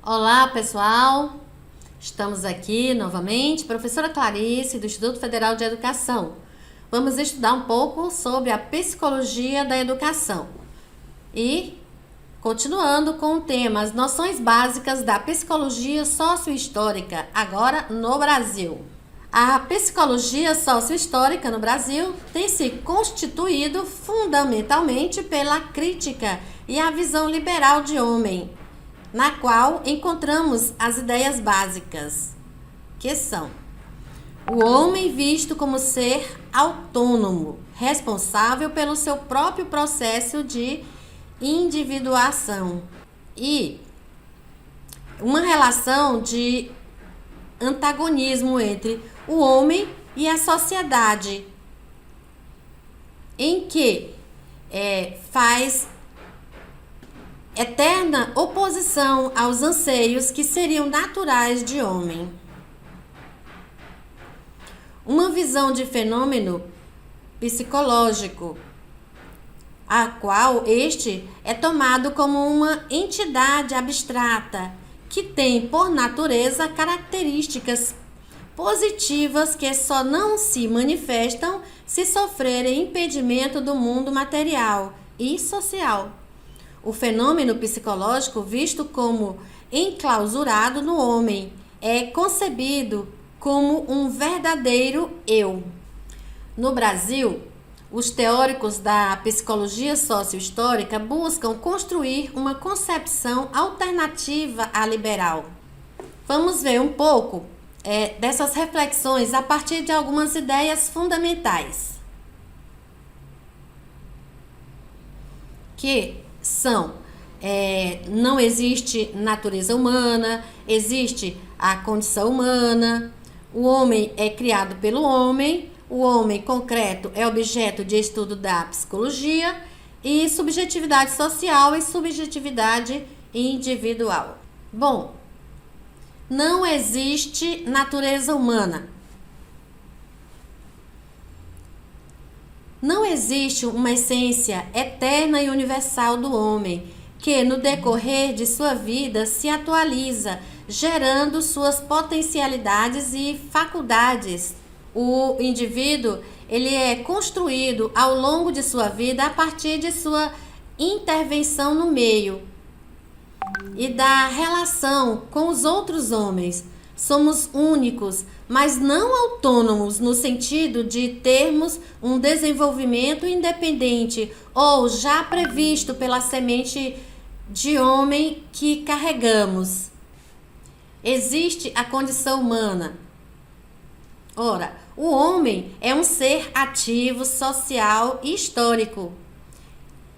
Olá, pessoal! Estamos aqui novamente, professora Clarice, do Instituto Federal de Educação. Vamos estudar um pouco sobre a psicologia da educação. E, continuando com o tema, as noções básicas da psicologia sociohistórica, agora no Brasil. A psicologia sociohistórica no Brasil tem se constituído fundamentalmente pela crítica e a visão liberal de homem, na qual encontramos as ideias básicas, que são: o homem visto como ser autônomo, responsável pelo seu próprio processo de individuação, e uma relação de antagonismo entre o homem e a sociedade, em que faz eterna oposição aos anseios que seriam naturais de homem. Uma visão de fenômeno psicológico, a qual este é tomado como uma entidade abstrata que tem por natureza características positivas que só não se manifestam se sofrerem impedimento do mundo material e social. O fenômeno psicológico, visto como enclausurado no homem, é concebido como um verdadeiro eu. No Brasil, os teóricos da psicologia sociohistórica buscam construir uma concepção alternativa à liberal. Vamos ver um pouco dessas reflexões a partir de algumas ideias fundamentais, que são: não existe natureza humana, existe a condição humana, o homem é criado pelo homem, o homem concreto é objeto de estudo da psicologia, e subjetividade social e subjetividade individual. Bom, não existe natureza humana. Não existe uma essência eterna e universal do homem, que no decorrer de sua vida se atualiza, gerando suas potencialidades e faculdades. O indivíduo, ele é construído ao longo de sua vida a partir de sua intervenção no meio e da relação com os outros homens. Somos únicos, mas não autônomos no sentido de termos um desenvolvimento independente ou já previsto pela semente de homem que carregamos. Existe a condição humana. Ora, o homem é um ser ativo, social e histórico.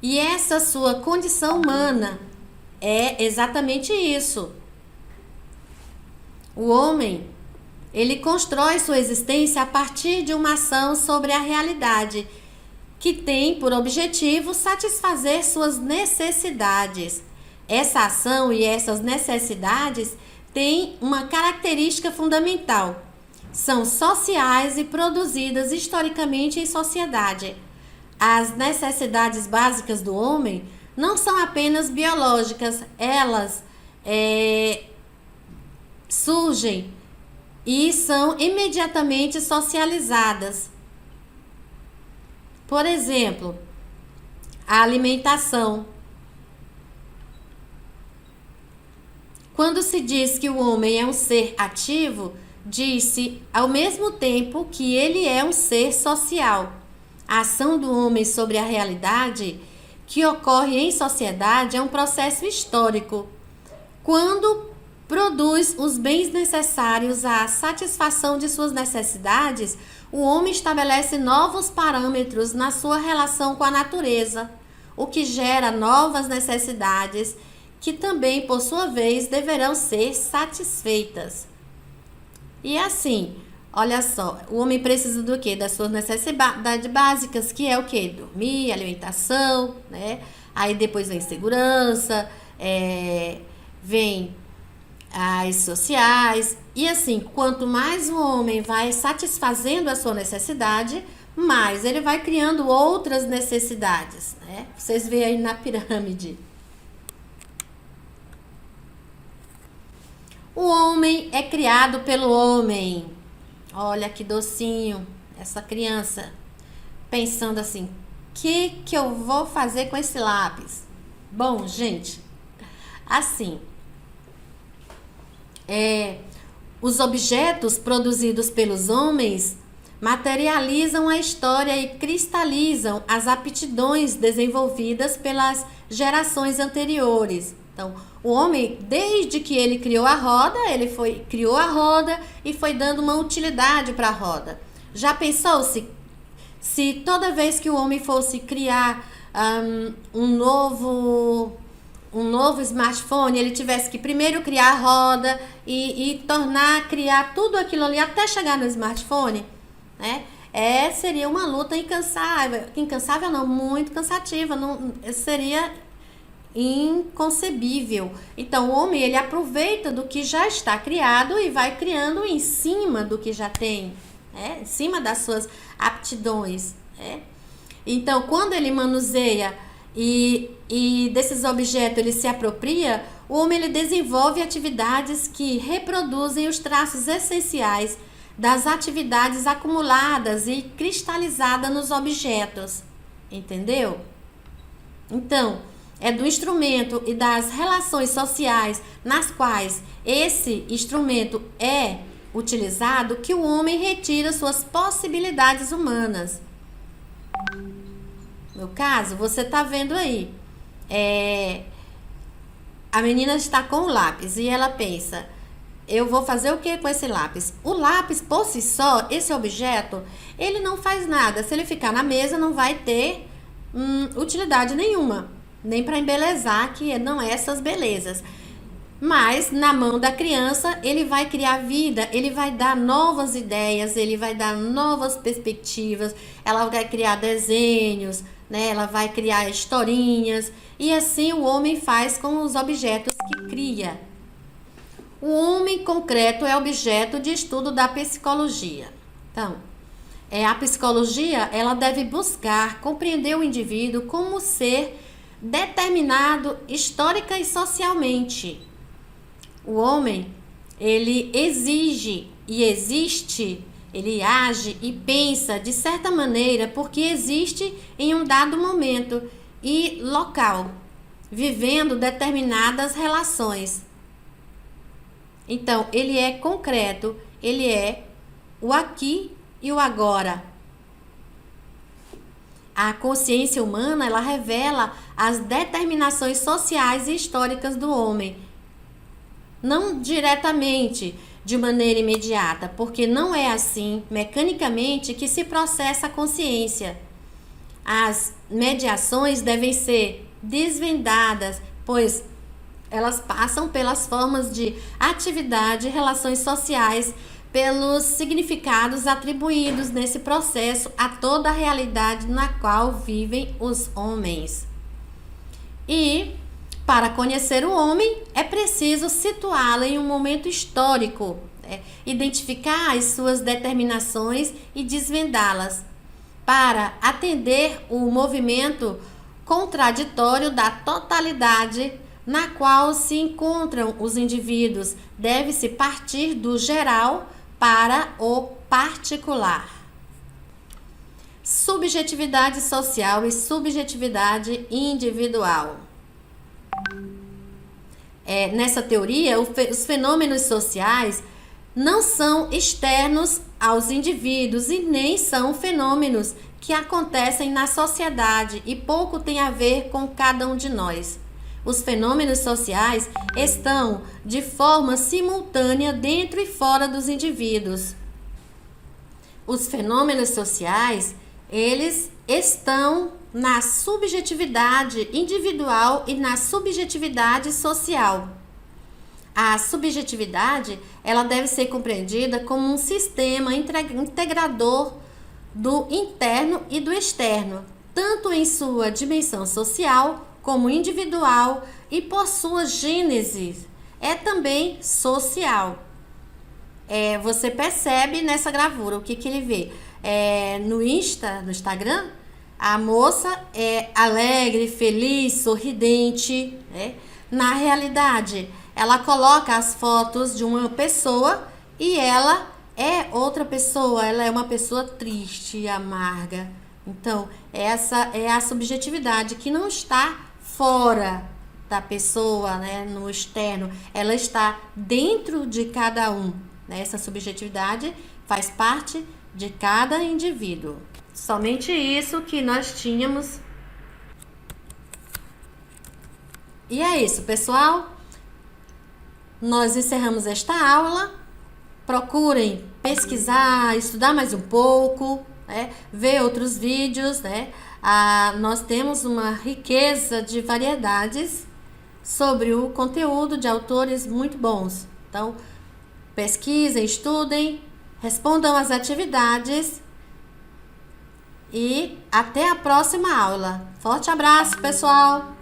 E essa sua condição humana é exatamente isso. O homem, ele constrói sua existência a partir de uma ação sobre a realidade, que tem por objetivo satisfazer suas necessidades. Essa ação e essas necessidades têm uma característica fundamental: são sociais e produzidas historicamente em sociedade. As necessidades básicas do homem não são apenas biológicas, elas surgem e são imediatamente socializadas. Por exemplo, a alimentação. Quando se diz que o homem é um ser ativo, diz-se ao mesmo tempo que ele é um ser social. A ação do homem sobre a realidade que ocorre em sociedade é um processo histórico. Quando produz os bens necessários à satisfação de suas necessidades, o homem estabelece novos parâmetros na sua relação com a natureza, o que gera novas necessidades que também, por sua vez, deverão ser satisfeitas. E assim, olha só, o homem precisa do quê? Das suas necessidades básicas, que é o quê? Dormir, alimentação, né? Aí depois vem segurança, vem as sociais, e assim, quanto mais o homem vai satisfazendo a sua necessidade, mais ele vai criando outras necessidades, né? Vocês veem aí na pirâmide. O homem é criado pelo homem. Olha que docinho essa criança pensando assim: que eu vou fazer com esse lápis? Bom, gente, assim, os objetos produzidos pelos homens materializam a história e cristalizam as aptidões desenvolvidas pelas gerações anteriores. Então, o homem, desde que ele criou a roda, criou a roda e foi dando uma utilidade para a roda. Já pensou se toda vez que o homem fosse criar um novo smartphone, ele tivesse que primeiro criar a roda e criar tudo aquilo ali até chegar no smartphone, né? Seria uma luta incansável não, muito cansativa, seria inconcebível. Então, o homem, ele aproveita do que já está criado e vai criando em cima do que já tem, em cima das suas aptidões. Então, quando ele manuseia e desses objetos ele se apropria, o homem ele desenvolve atividades que reproduzem os traços essenciais das atividades acumuladas e cristalizadas nos objetos. Entendeu? Então, é do instrumento e das relações sociais nas quais esse instrumento é utilizado que o homem retira suas possibilidades humanas. No caso, você está vendo aí, a menina está com o lápis e ela pensa: eu vou fazer o que com esse lápis? O lápis, por si só, esse objeto, ele não faz nada. Se ele ficar na mesa, não vai ter utilidade nenhuma, nem para embelezar, que não é essas belezas. Mas na mão da criança, ele vai criar vida, ele vai dar novas ideias, ele vai dar novas perspectivas, ela vai criar desenhos, né? Ela vai criar historinhas, e assim o homem faz com os objetos que cria. O homem concreto é objeto de estudo da psicologia. Então, a psicologia, ela deve buscar compreender o indivíduo como ser determinado histórica e socialmente. O homem, ele exige e existe, ele age e pensa de certa maneira porque existe em um dado momento e local, vivendo determinadas relações. Então, ele é concreto, ele é o aqui e o agora. A consciência humana, ela revela as determinações sociais e históricas do homem. Não diretamente, de maneira imediata, porque não é assim, mecanicamente, que se processa a consciência. As mediações devem ser desvendadas, pois elas passam pelas formas de atividade e relações sociais, pelos significados atribuídos nesse processo a toda a realidade na qual vivem os homens. E, para conhecer o homem, é preciso situá-lo em um momento histórico, identificar as suas determinações e desvendá-las, para atender o movimento contraditório da totalidade na qual se encontram os indivíduos. Deve-se partir do geral para o particular. Subjetividade social e subjetividade individual. Nessa teoria, os fenômenos sociais não são externos aos indivíduos e nem são fenômenos que acontecem na sociedade e pouco tem a ver com cada um de nós. Os fenômenos sociais estão de forma simultânea dentro e fora dos indivíduos. Os fenômenos sociais, eles estão na subjetividade individual e na subjetividade social. A subjetividade, ela deve ser compreendida como um sistema integrador do interno e do externo, tanto em sua dimensão social como individual e por sua gênese, também social. Você percebe nessa gravura o que ele vê. No Instagram, a moça é alegre, feliz, sorridente. Na realidade, ela coloca as fotos de uma pessoa e ela é outra pessoa, ela é uma pessoa triste, amarga. Então, essa é a subjetividade que não está fora da pessoa, né, no externo, ela está dentro de cada um, né? Essa subjetividade faz parte de cada indivíduo. Somente isso que nós tínhamos. E é isso, pessoal. Nós encerramos esta aula. Procurem pesquisar, estudar mais um pouco, né? Ver outros vídeos, né? Nós temos uma riqueza de variedades sobre o conteúdo de autores muito bons. Então, pesquisem, estudem, respondam às atividades e até a próxima aula. Forte abraço, pessoal!